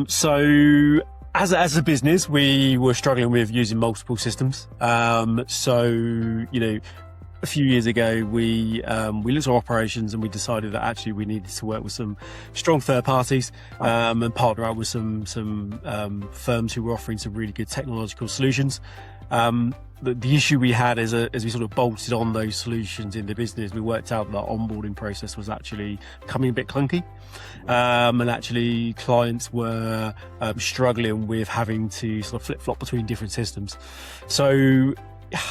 So as a business, we were struggling with using multiple systems. A few years ago, we looked at our operations and we decided that actually we needed to work with some strong third parties and partner up with some firms who were offering some really good technological solutions. The issue we had is as we sort of bolted on those solutions in the business, we worked out that onboarding process was actually becoming a bit clunky. And actually clients were struggling with having to sort of flip-flop between different systems. So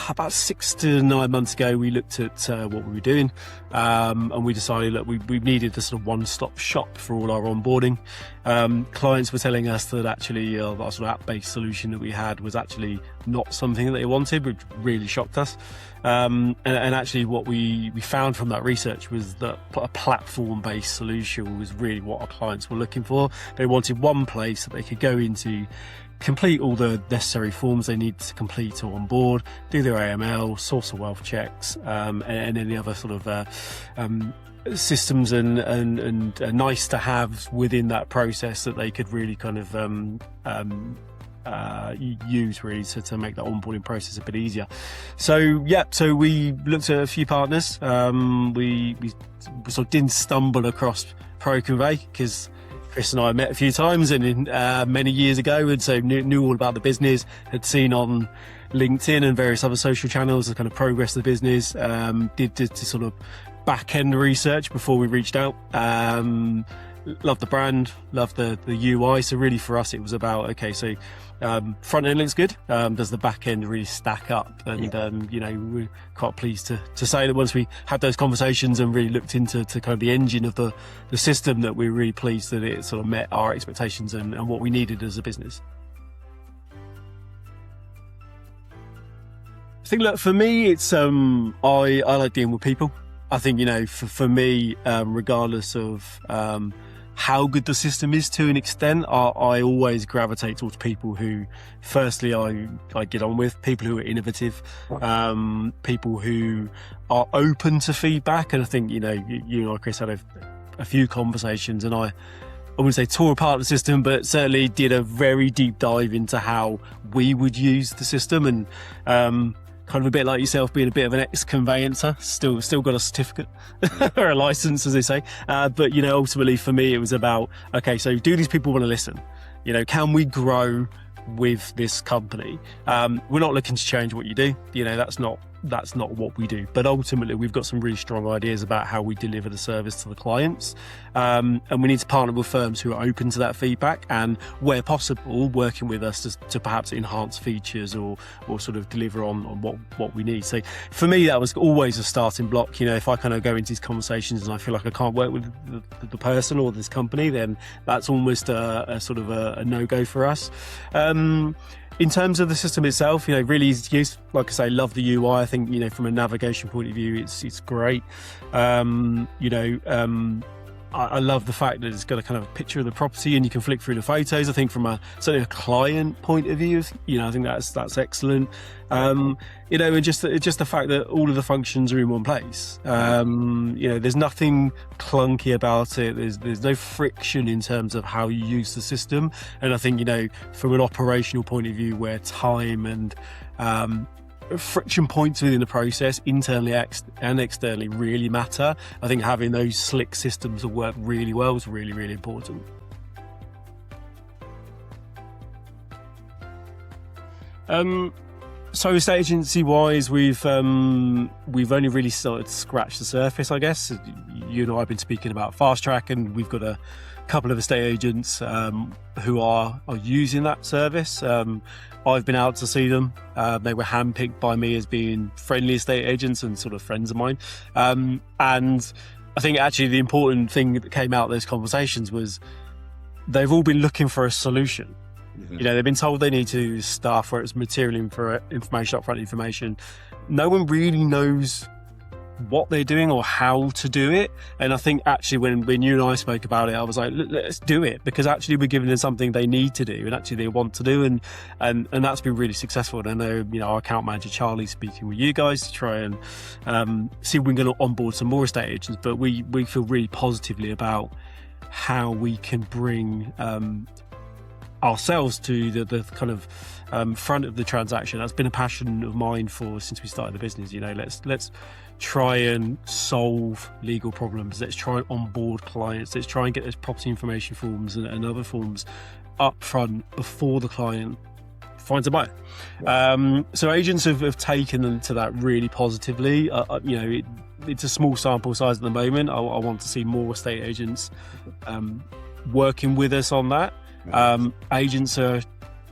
about 6 to 9 months ago, we looked at what we were doing, and we decided that we needed a sort of one-stop shop for all our onboarding. Clients were telling us that actually our sort of app-based solution that we had was actually not something that they wanted, which really shocked us. And actually what we found from that research was that a platform-based solution was really what our clients were looking for. They wanted one place that they could go into, complete all the necessary forms they need to complete to onboard, do their AML, source of wealth checks, and any other sort of systems and nice to have within that process that they could really kind of use really to make that onboarding process a bit easier. So we looked at a few partners. We sort of didn't stumble across ProConvey because Chris and I met a few times and many years ago, and so knew all about the business, had seen on LinkedIn and various other social channels the kind of progress of the business, did sort of back-end research before we reached out. Loved the brand, loved the UI. So really for us, it was about, okay, so front end looks good. Does the back end really stack up? And, we're quite pleased to say that once we had those conversations and really looked into kind of the engine of the system, that we're really pleased that it sort of met our expectations and what we needed as a business. I think, look, for me, it's, I like dealing with people. I think, for me, regardless of, how good the system is to an extent, I always gravitate towards people who, firstly, I get on with, people who are innovative, people who are open to feedback. And I think, you and I, Chris, had a few conversations, and I wouldn't say tore apart the system, but certainly did a very deep dive into how we would use the system. And kind of a bit like yourself, being a bit of an ex-conveyancer, still got a certificate or a license, as they say. But ultimately for me, it was about, okay, so do these people want to listen? Can we grow with this company? We're not looking to change what you do. That's not what we do. But ultimately, we've got some really strong ideas about how we deliver the service to the clients. And we need to partner with firms who are open to that feedback and, where possible, working with us to perhaps enhance features or sort of deliver on what we need. So for me, that was always a starting block. If I kind of go into these conversations and I feel like I can't work with the person or this company, then that's almost a sort of a no-go for us. In terms of the system itself, really easy to use. Like I say, love the UI. I think, from a navigation point of view, it's great. I love the fact that it's got a kind of picture of the property and you can flick through the photos. I think from certainly a client point of view, I think that's excellent. And just the fact that all of the functions are in one place. There's nothing clunky about it. There's no friction in terms of how you use the system. And I think, from an operational point of view, where time and friction points within the process, internally and externally, really matter. I think having those slick systems that work really well is really, really important. So estate agency wise, we've only really started to scratch the surface, I guess. You and I have been speaking about FastTrack, and we've got a couple of estate agents who are using that service. I've been out to see them. They were handpicked by me as being friendly estate agents and sort of friends of mine. And I think actually the important thing that came out of those conversations was they've all been looking for a solution. Mm-hmm. They've been told they need to staff where it's material information, upfront information. No one really knows what they're doing or how to do it. And I think actually when you and I spoke about it, I was like, let's do it, because actually we're giving them something they need to do and actually they want to do, and that's been really successful. And I know our account manager Charlie's speaking with you guys to try and see if we can onboard some more estate agents, but we feel really positively about how we can bring ourselves to the kind of front of the transaction. That's been a passion of mine since we started the business. Let's try and solve legal problems. Let's try and onboard clients. Let's try and get those property information forms and other forms up front before the client finds a buyer. So agents have taken to that really positively. It's a small sample size at the moment. I want to see more estate agents working with us on that. Agents are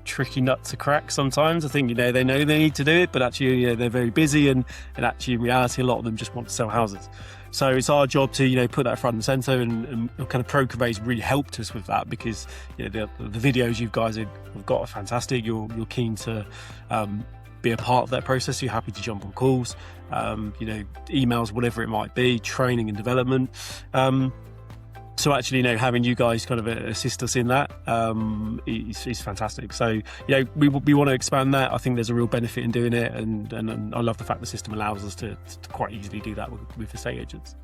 tricky nut to crack sometimes. I think they know they need to do it, but actually they're very busy, and actually in reality a lot of them just want to sell houses. So it's our job to put that front and center, and kind of ProConvey's really helped us with that, because the videos you guys have got are fantastic. You're keen to be a part of that process. You're happy to jump on calls, emails, whatever it might be, training and development. So actually, having you guys kind of assist us in that is fantastic. So, we want to expand that. I think there's a real benefit in doing it, and I love the fact the system allows us to quite easily do that with estate agents.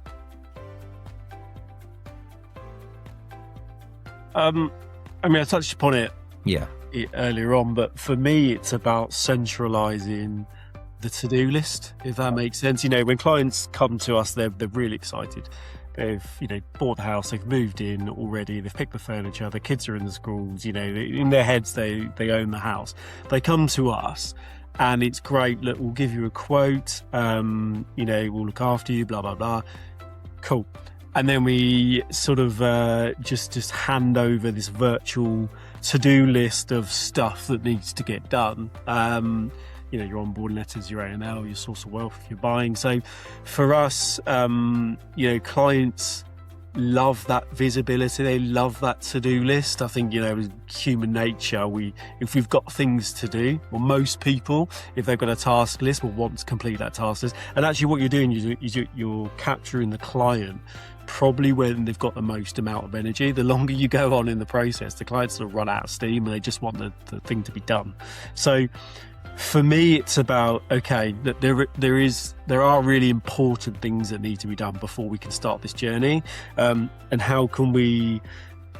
I touched upon it earlier on, but for me, it's about centralising the to-do list, if that makes sense. When clients come to us, they're really excited. They've bought the house, they've moved in already, they've picked the furniture, their kids are in the schools, in their heads they own the house. They come to us and it's great. Look, we'll give you a quote, we'll look after you, blah blah blah. Cool. And then we sort of just hand over this virtual to-do list of stuff that needs to get done. Your onboard letters, your AML, your source of wealth if you're buying. So for us, clients love that visibility. They love that to-do list. I think, human nature, if we've got things to do, well, most people, if they've got a task list, will want to complete that task list. And actually what you're doing, you're capturing the client probably when they've got the most amount of energy. The longer you go on in the process, the clients will run out of steam and they just want the thing to be done. So for me, it's about, that there are really important things that need to be done before we can start this journey, and how can we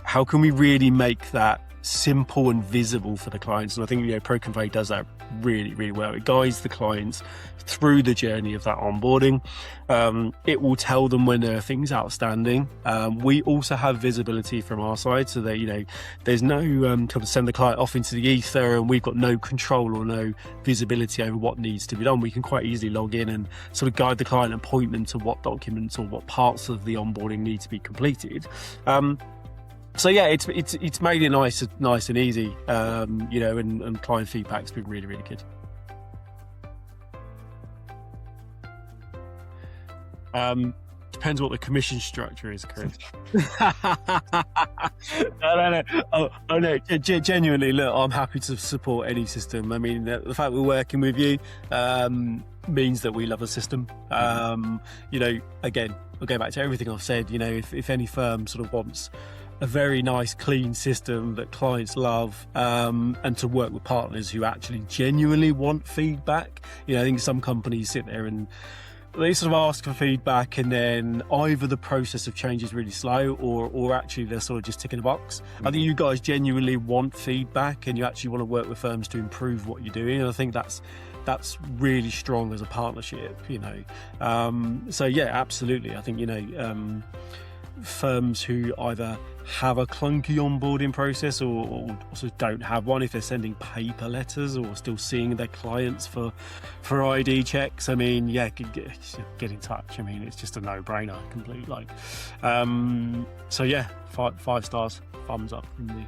really make that simple and visible for the clients. And I think ProConvey does that really, really well. It guides the clients through the journey of that onboarding. It will tell them when there are things outstanding. We also have visibility from our side, so that there's no kind of send the client off into the ether and we've got no control or no visibility over what needs to be done. We can quite easily log in and sort of guide the client and point them to what documents or what parts of the onboarding need to be completed. So yeah, it's made it nice and easy, and client feedback's been really, really good. Depends what the commission structure is, Chris. No. Oh no, genuinely, look, I'm happy to support any system. I mean, the fact we're working with you means that we love the system. Again, I'll go back to everything I've said. If any firm sort of wants a very nice, clean system that clients love, and to work with partners who actually genuinely want feedback. I think some companies sit there and they sort of ask for feedback, and then either the process of change is really slow, or actually they're sort of just ticking a box. I think you guys genuinely want feedback, and you actually want to work with firms to improve what you're doing. And I think that's really strong as a partnership. So yeah, absolutely. I think firms who either have a clunky onboarding process or also don't have one, if they're sending paper letters or still seeing their clients for ID checks, I mean, yeah, get in touch. I mean, it's just a no-brainer, complete. So yeah, five stars, thumbs up from me.